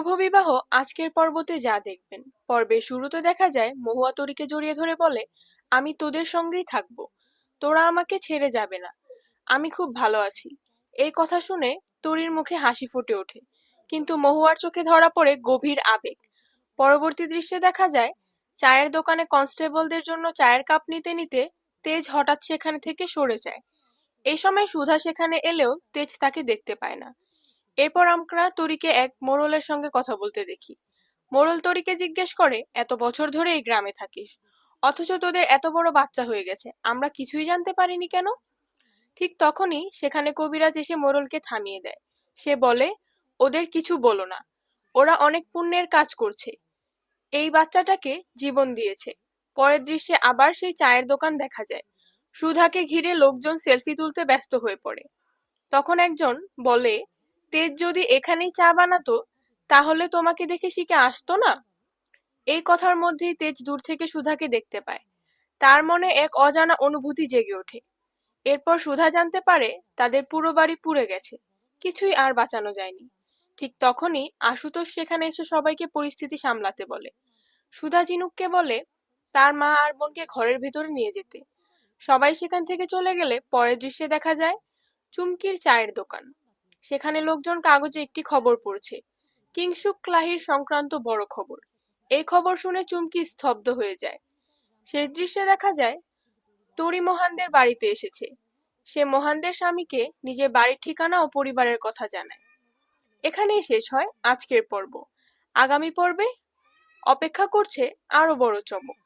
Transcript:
শুভ বিবাহ আজকের পর্বতে যা দেখবেন। পর্বের শুরুতে দেখা যায় মহুয়া তরীকে জড়িয়ে ধরে বলে, আমি তোদের সঙ্গেই থাকবো, তোরা আমাকে ছেড়ে যাবে না, আমি খুব ভালো আছি। এই কথা শুনে তরীর মুখে হাসি ফুটে ওঠে, কিন্তু মহুয়ার চোখে ধরা পড়ে গভীর আবেগ। পরবর্তী দৃশ্যে দেখা যায় চায়ের দোকানে কনস্টেবলদের জন্য চায়ের কাপ নিতে নিতে তেজ হঠাৎ সেখানে থেকে সরে যায়। এই সময় সুধা সেখানে এলেও তেজ তাকে দেখতে পায় না। এরপর আমরা তরীকে এক মোড়লের সঙ্গে কথা বলতে দেখি। মোড়ল তরীকে জিজ্ঞেস করে, এত বছর ধরে এই গ্রামে থাকিস, অথচ তোদের এত বড় বাচ্চা হয়ে গেছে, আমরা কিছুই জানতে পারিনি কেন? ঠিক তখনই সেখানে কবিরাজ এসে মোড়লকে থামিয়ে দেয়। সে বলে, ওদের কিছু বলো না, ওরা অনেক পুণ্যের কাজ করছে, এই বাচ্চাটাকে জীবন দিয়েছে। পরের দৃশ্যে আবার সেই চায়ের দোকান দেখা যায়। সুধাকে ঘিরে লোকজন সেলফি তুলতে ব্যস্ত হয়ে পড়ে। তখন একজন বলে, তেজ যদি এখানেই চা বানাতো তাহলে তোমাকে দেখে শিখে আসতো না? এই কথার মধ্যেই তেজ দূর থেকে সুধাকে দেখতে পায়। তার মনে এক অজানা অনুভূতি জেগে ওঠে। এরপর সুধা জানতে পারে তাদের পুরো বাড়ি পুড়ে গেছে, কিছুই আর বাঁচানো যায়নি। ঠিক তখনই আশুতোষ সেখানে এসে সবাইকে পরিস্থিতি সামলাতে বলে। সুধা ঝিনুককে বলে তার মা আর বোনকে ঘরের ভেতরে নিয়ে যেতে। সবাই সেখান থেকে চলে গেলে পরের দৃশ্যে দেখা যায় চুমকির চায়ের দোকান। সেখানে লোকজন কাগজে একটি খবর পড়ছে, কিংসুক ক্লাহির সংক্রান্ত বড় খবর। এই খবর শুনে চুমকি স্তব্ধ হয়ে যায়। শেষ দৃশ্যে দেখা যায় তরি মোহানদের বাড়িতে এসেছে। সে মোহানদের স্বামীকে নিজের বাড়ির ঠিকানা ও পরিবারের কথা জানায়। এখানেই শেষ হয় আজকের পর্ব। আগামী পর্বে অপেক্ষা করছে আরো বড় চমক।